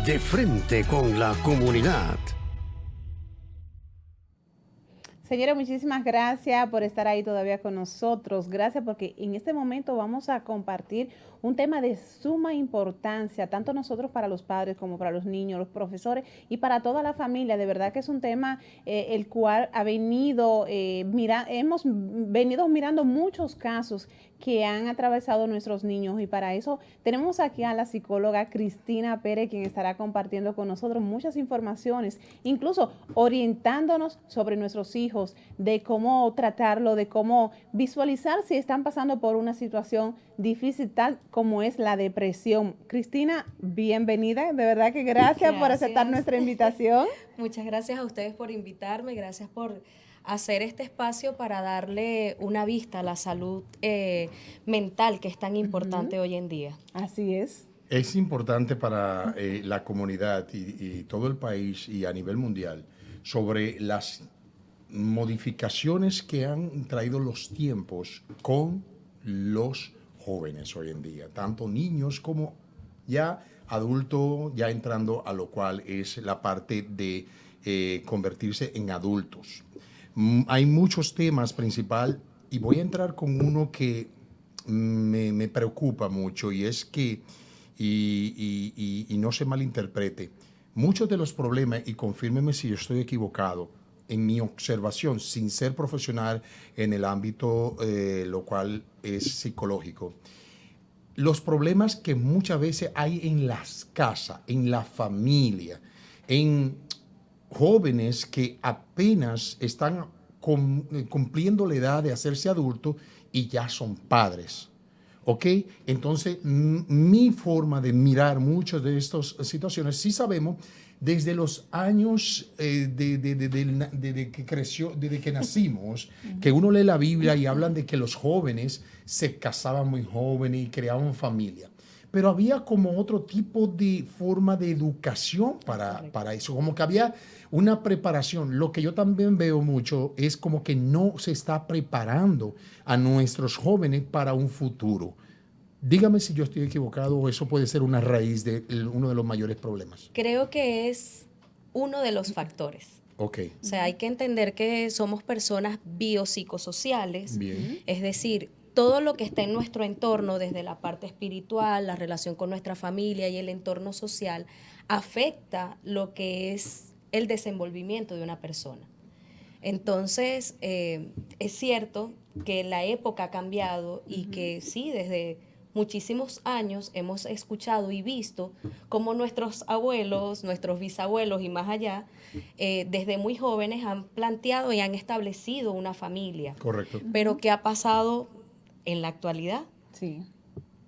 De frente con la comunidad. Señora, muchísimas gracias por estar ahí todavía con nosotros. Gracias porque en este momento vamos a compartir un tema de suma importancia, tanto nosotros para los padres como para los niños, los profesores y para toda la familia. De verdad que es un tema el cual ha venido, hemos venido mirando muchos casos que han atravesado nuestros niños y para eso tenemos aquí a la psicóloga Cristina Pérez, quien estará compartiendo con nosotros muchas informaciones, incluso orientándonos sobre nuestros hijos, de cómo tratarlo, de cómo visualizar si están pasando por una situación difícil tal como es la depresión. Cristina, bienvenida, de verdad que gracias por aceptar nuestra invitación. Muchas gracias a ustedes por invitarme, gracias por hacer este espacio para darle una vista a la salud mental que es tan importante hoy en día. Así es. Es importante para la comunidad y todo el país y a nivel mundial sobre las modificaciones que han traído los tiempos con los jóvenes hoy en día, tanto niños como ya adultos, ya entrando a lo cual es la parte de convertirse en adultos. Hay muchos temas principal y voy a entrar con uno que me preocupa mucho y es que, y no se malinterprete, muchos de los problemas, y confírmeme si yo estoy equivocado, en mi observación, sin ser profesional en el ámbito lo cual es psicológico, los problemas que muchas veces hay en las casas, en la familia, en jóvenes que apenas están cumpliendo la edad de hacerse adultos y ya son padres. ¿Ok? Entonces, mi forma de mirar muchas de estas situaciones, sí sabemos, desde los años de que creció, desde que nacimos, que uno lee la Biblia y hablan de que los jóvenes se casaban muy jóvenes y creaban familia. Pero había como otro tipo de forma de educación para eso, como que había una preparación. Lo que yo también veo mucho es como que no se está preparando a nuestros jóvenes para un futuro. Dígame si yo estoy equivocado o eso puede ser una raíz de uno de los mayores problemas. Creo que es uno de los factores. Ok. O sea, hay que entender que somos personas biopsicosociales, Bien. es decir, todo lo que está en nuestro entorno, desde la parte espiritual, la relación con nuestra familia y el entorno social, afecta lo que es el desenvolvimiento de una persona. Entonces, es cierto que la época ha cambiado y que sí, desde muchísimos años hemos escuchado y visto cómo nuestros abuelos, nuestros bisabuelos y más allá, desde muy jóvenes han planteado y han establecido una familia. Correcto. Pero ¿qué ha pasado en la actualidad? Sí.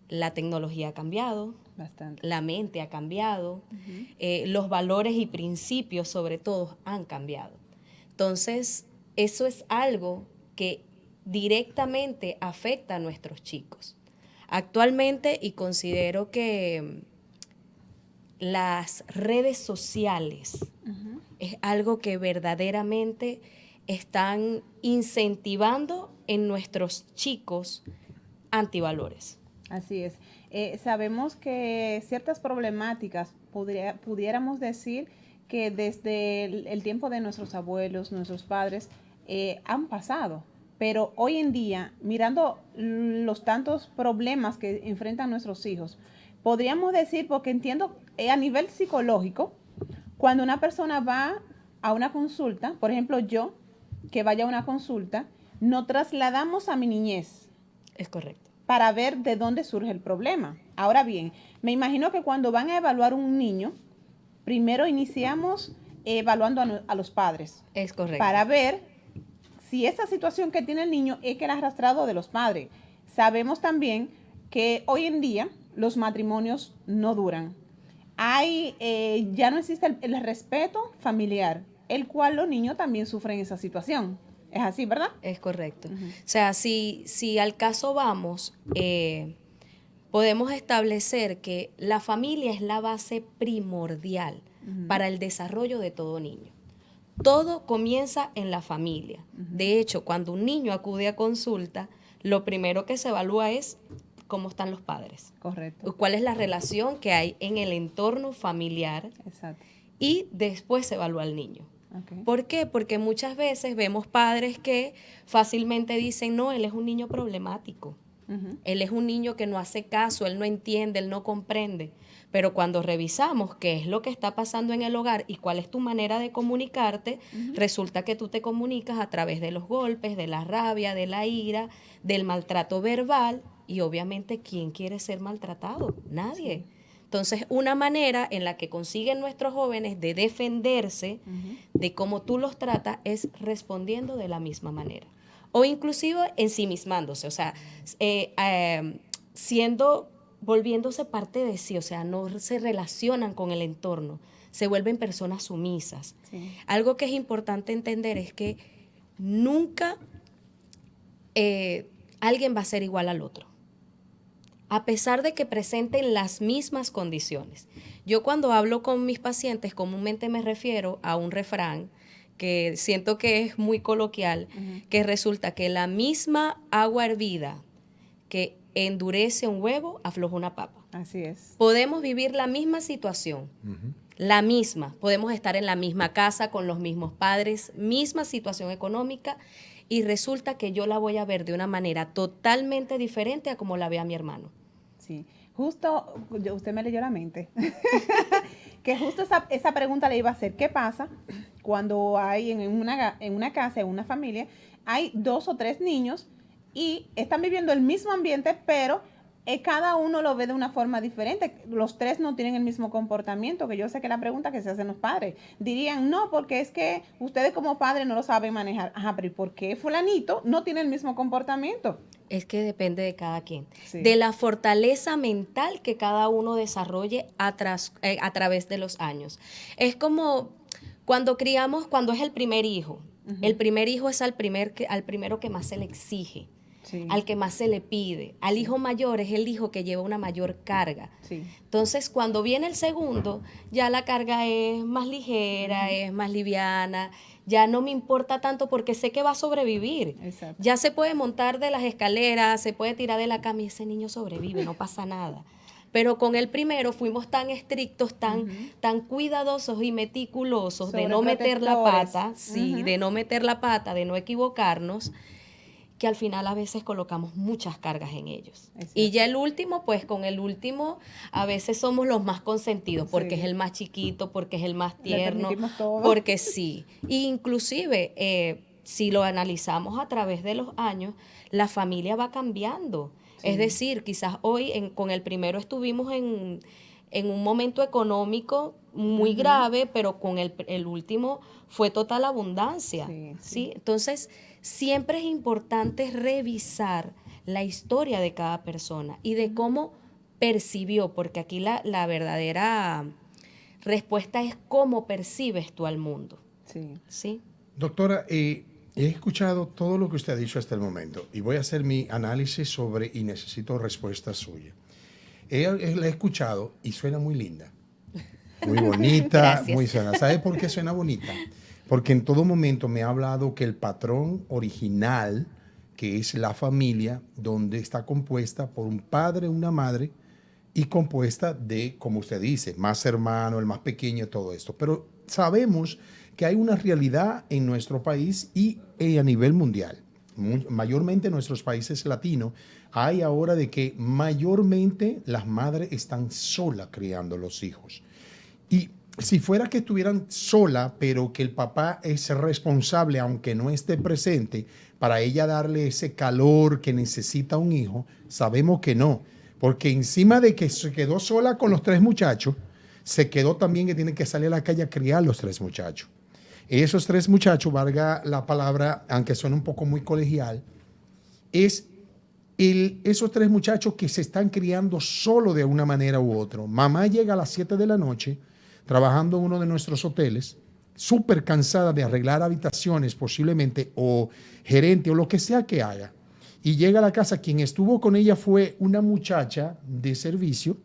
La tecnología ha cambiado. Bastante. La mente ha cambiado. Los valores y principios, sobre todo, han cambiado. Entonces, eso es algo que directamente afecta a nuestros chicos. Actualmente, y considero que las redes sociales es algo que verdaderamente están incentivando en nuestros chicos antivalores. Así es. Sabemos que ciertas problemáticas pudiéramos decir que desde el tiempo de nuestros abuelos, nuestros padres, han pasado. Pero hoy en día, mirando los tantos problemas que enfrentan nuestros hijos, podríamos decir, porque entiendo a nivel psicológico, cuando una persona va a una consulta, por ejemplo yo, que vaya a una consulta, nos trasladamos a mi niñez. Es correcto. Para ver de dónde surge el problema. Ahora bien, me imagino que cuando van a evaluar un niño, primero iniciamos evaluando a los padres. Es correcto. Para ver si esa situación que tiene el niño es que el arrastrado de los padres. Sabemos también que hoy en día los matrimonios no duran. Ya no existe el respeto familiar, el cual los niños también sufren esa situación. Es así, ¿verdad? Es correcto. O sea, si al caso vamos, podemos establecer que la familia es la base primordial para el desarrollo de todo niño. Todo comienza en la familia. De hecho, cuando un niño acude a consulta, lo primero que se evalúa es cómo están los padres. Correcto. ¿Cuál es la relación que hay en el entorno familiar? Exacto. Y después se evalúa al niño. Okay. ¿Por qué? Porque muchas veces vemos padres que fácilmente dicen, no, él es un niño problemático. Él es un niño que no hace caso, él no entiende, él no comprende. Pero cuando revisamos qué es lo que está pasando en el hogar y cuál es tu manera de comunicarte, resulta que tú te comunicas a través de los golpes, de la rabia, de la ira, del maltrato verbal y obviamente, ¿quién quiere ser maltratado? Nadie. Sí. Entonces, una manera en la que consiguen nuestros jóvenes de defenderse de cómo tú los tratas es respondiendo de la misma manera. O inclusive ensimismándose, o sea, volviéndose parte de sí, o sea, no se relacionan con el entorno, se vuelven personas sumisas. Sí. Algo que es importante entender es que nunca alguien va a ser igual al otro, a pesar de que presenten las mismas condiciones. Yo cuando hablo con mis pacientes comúnmente me refiero a un refrán que siento que es muy coloquial, que resulta que la misma agua hervida que endurece un huevo, afloja una papa. Así es. Podemos vivir la misma situación, la misma. Podemos estar en la misma casa, con los mismos padres, misma situación económica, y resulta que yo la voy a ver de una manera totalmente diferente a como la ve a mi hermano. Sí, justo, usted me leyó la mente, que justo esa pregunta le iba a hacer. ¿Qué pasa cuando hay en una casa, en una familia, hay 2 o 3 niños y están viviendo el mismo ambiente, pero cada uno lo ve de una forma diferente? Los 3 no tienen el mismo comportamiento, que yo sé que la pregunta que se hacen los padres. Dirían, no, porque es que ustedes como padres no lo saben manejar. Ajá, pero ¿y por qué fulanito no tiene el mismo comportamiento? Es que depende de cada quien. Sí. De la fortaleza mental que cada uno desarrolle a través de los años. Es como cuando criamos, cuando es el primer hijo. El primer hijo es al primero que más se le exige. Sí. Al que más se le pide. Al hijo mayor es el hijo que lleva una mayor carga. Sí. Entonces, cuando viene el segundo, ya la carga es más ligera, es más liviana, ya no me importa tanto porque sé que va a sobrevivir. Exacto. Ya se puede montar de las escaleras, se puede tirar de la cama y ese niño sobrevive, no pasa nada. Pero con el primero fuimos tan estrictos, tan cuidadosos y meticulosos de no meter la pata, de no meter la pata, de no equivocarnos, que al final a veces colocamos muchas cargas en ellos. Y ya el último, pues con el último a veces somos los más consentidos, porque es el más chiquito, porque es el más tierno, porque sí. E inclusive, si lo analizamos a través de los años, la familia va cambiando. Sí. Es decir, quizás hoy con el primero estuvimos en un momento económico muy grave, pero con el último fue total abundancia. ¿sí? Entonces, siempre es importante revisar la historia de cada persona y de cómo percibió, porque aquí la verdadera respuesta es cómo percibes tú al mundo. ¿Sí? Doctora, he escuchado todo lo que usted ha dicho hasta el momento y voy a hacer mi análisis y necesito respuestas suyas. La he escuchado y suena muy linda, muy bonita, muy sana. ¿Sabe por qué suena bonita? Porque en todo momento me ha hablado que el patrón original, que es la familia, donde está compuesta por un padre, una madre, y compuesta de, como usted dice, más hermano, el más pequeño, todo esto. Pero sabemos que hay una realidad en nuestro país y a nivel mundial, mayormente en nuestros países latinos, hay ahora de que mayormente las madres están solas criando los hijos. Y si fuera que estuvieran sola, pero que el papá es responsable, aunque no esté presente, para ella darle ese calor que necesita un hijo, sabemos que no. Porque encima de que se quedó sola con los 3 muchachos, se quedó también que tiene que salir a la calle a criar los 3 muchachos. Esos 3 muchachos, valga la palabra, aunque suene un poco muy colegial, es esos 3 muchachos que se están criando solo de una manera u otra. Mamá llega a las 7 de la noche, trabajando en uno de nuestros hoteles, súper cansada de arreglar habitaciones posiblemente, o gerente, o lo que sea que haga. Y llega a la casa, quien estuvo con ella fue una muchacha de servicio,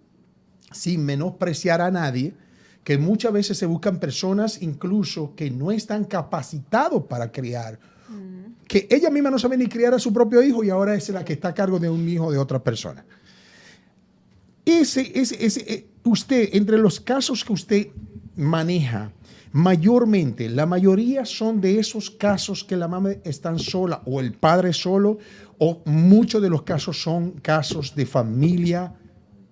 sin menospreciar a nadie, que muchas veces se buscan personas incluso que no están capacitados para criar, que ella misma no sabe ni criar a su propio hijo y ahora es la que está a cargo de un hijo de otra persona. Usted, entre los casos que usted maneja, mayormente, la mayoría son de esos casos que la mamá está sola o el padre solo, o muchos de los casos son casos de familia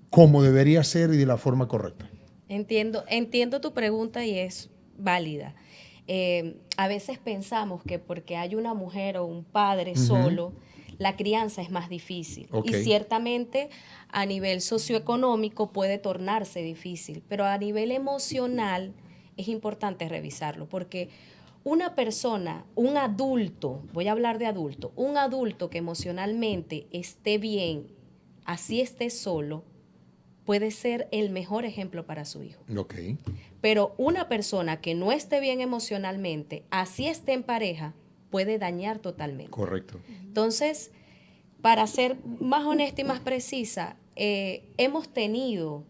como debería ser y de la forma correcta. Entiendo tu pregunta y es válida. A veces pensamos que porque hay una mujer o un padre solo, la crianza es más difícil. Ok. Y ciertamente a nivel socioeconómico puede tornarse difícil, pero a nivel emocional es importante revisarlo, porque una persona, un adulto, voy a hablar de adulto, un adulto que emocionalmente esté bien, así esté solo, puede ser el mejor ejemplo para su hijo. Ok. Pero una persona que no esté bien emocionalmente, así esté en pareja, puede dañar totalmente. Correcto. Entonces, para ser más honesta y más precisa, hemos tenido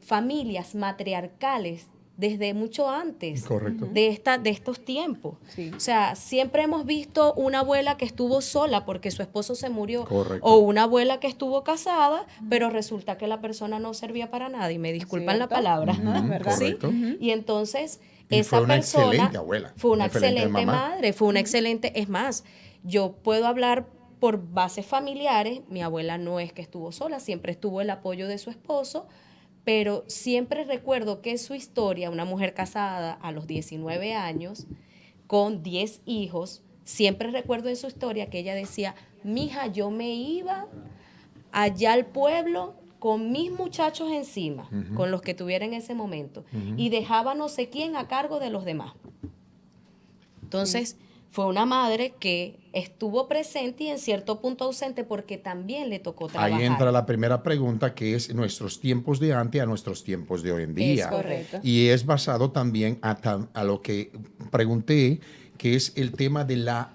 familias matriarcales desde mucho antes Correcto. de estos tiempos. Sí. O sea, siempre hemos visto una abuela que estuvo sola porque su esposo se murió. Correcto. O una abuela que estuvo casada, pero resulta que la persona no servía para nada. Y me disculpan la ¿Cierto? palabra. No, es verdad. ¿Sí? Correcto. Y entonces, Y esa fue una persona excelente abuela, fue una una excelente excelente mamá. madre, fue una excelente... Es más, yo puedo hablar por bases familiares. Mi abuela no es que estuvo sola, siempre estuvo el apoyo de su esposo, pero siempre recuerdo que su historia, una mujer casada a los 19 años, con 10 hijos, siempre recuerdo en su historia que ella decía, mija, yo me iba allá al pueblo con mis muchachos encima, con los que tuviera en ese momento, y dejaba no sé quién a cargo de los demás. Entonces, fue una madre que estuvo presente y en cierto punto ausente porque también le tocó trabajar. Ahí entra la primera pregunta, que es nuestros tiempos de antes a nuestros tiempos de hoy en día. Es correcto. Y es basado también a lo que pregunté, que es el tema de las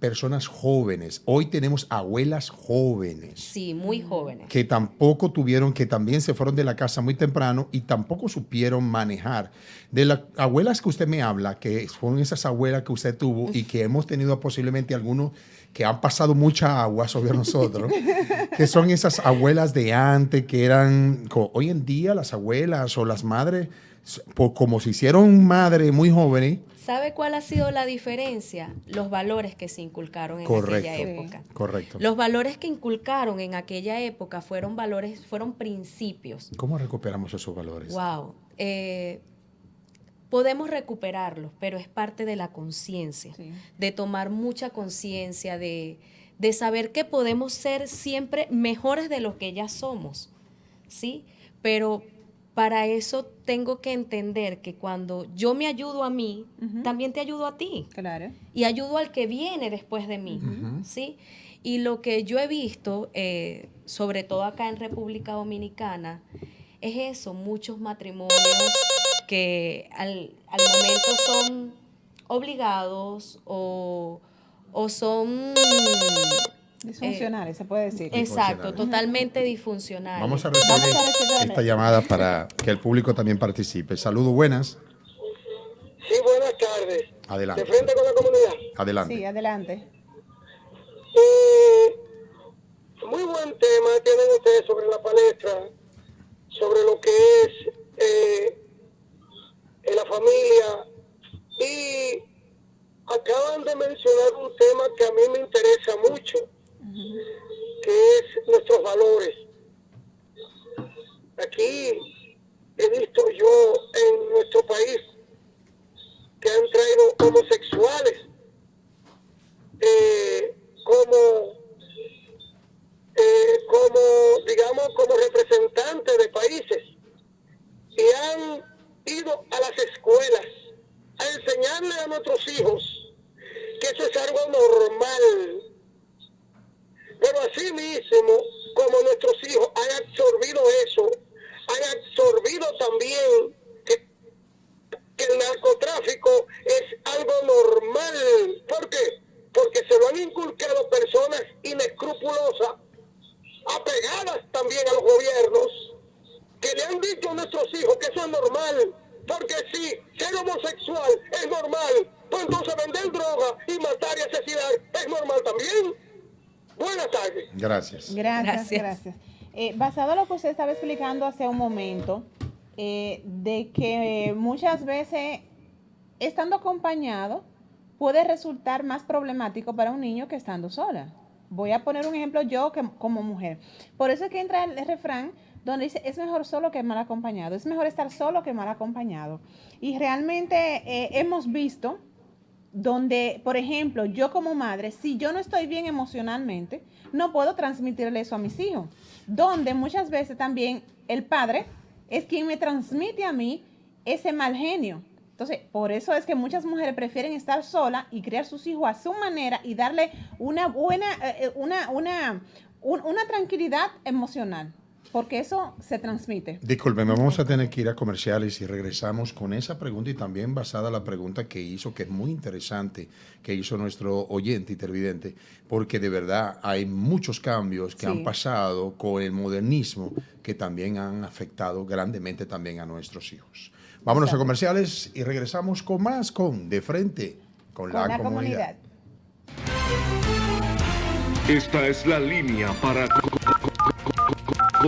personas jóvenes. Hoy tenemos abuelas jóvenes Sí, muy jóvenes. que tampoco tuvieron, que también se fueron de la casa muy temprano y tampoco supieron manejar. De las abuelas que usted me habla, que fueron esas abuelas que usted tuvo y que hemos tenido posiblemente algunos que han pasado mucha agua sobre nosotros, que son esas abuelas de antes, que eran, hoy en día las abuelas o las madres, como se hicieron madres muy jóvenes. ¿Sabe cuál ha sido la diferencia? Los valores que se inculcaron en Correcto. aquella época. Correcto. Los valores que inculcaron en aquella época fueron valores, fueron principios. ¿Cómo recuperamos esos valores? Wow. Podemos recuperarlos, pero es parte de la conciencia, Sí. de tomar mucha conciencia, de saber que podemos ser siempre mejores de lo que ya somos, ¿sí? Pero para eso tengo que entender que cuando yo me ayudo a mí, también te ayudo a ti. Claro. Y ayudo al que viene después de mí, ¿sí? Y lo que yo he visto, sobre todo acá en República Dominicana, es eso, muchos matrimonios que al momento son obligados o son... Disfuncionales, se puede decir. Exacto, Disfuncionales. totalmente disfuncionales. Vamos a recibir esta llamada para que el público también participe. Saludos, buenas. Sí, buenas tardes. Adelante. De frente con la comunidad. Adelante. Sí, adelante. Muy buen tema tienen ustedes sobre la palestra, sobre lo que es la familia. Y acaban de mencionar un tema que a mí me interesa mucho, que es nuestros valores. Aquí he visto yo en nuestro país que han traído homosexuales como representantes de países, y han ido a las escuelas a enseñarle a nuestros hijos que eso es algo normal. Pero así mismo, como nuestros hijos han absorbido eso, han absorbido también que el narcotráfico es algo normal. ¿Por qué? Porque se lo han inculcado personas inescrupulosas, apegadas también a los gobiernos, que le han dicho a nuestros hijos que eso es normal. Porque si ser homosexual es normal, pues entonces vender droga y matar y asesinar es normal también. Buenas tardes. Gracias. Gracias, Gracias. gracias. basado en lo que usted estaba explicando hace un momento, de que muchas veces estando acompañado puede resultar más problemático para un niño que estando sola. Voy a poner un ejemplo yo como mujer. Por eso es que entra el refrán donde dice, es mejor solo que mal acompañado. Es mejor estar solo que mal acompañado. Y realmente hemos visto donde, por ejemplo, yo como madre, si yo no estoy bien emocionalmente, no puedo transmitirle eso a mis hijos. Donde muchas veces también el padre es quien me transmite a mí ese mal genio. Entonces, por eso es que muchas mujeres prefieren estar solas y criar sus hijos a su manera y darle una buena, una tranquilidad emocional, porque eso se transmite. Disculpen, vamos a tener que ir a comerciales y regresamos con esa pregunta y también basada en la pregunta que hizo, que es muy interesante, que hizo nuestro oyente y televidente, porque de verdad hay muchos cambios que han pasado con el modernismo que también han afectado grandemente también a nuestros hijos. Vámonos a comerciales y regresamos con más con De Frente con la comunidad. Esta es la línea para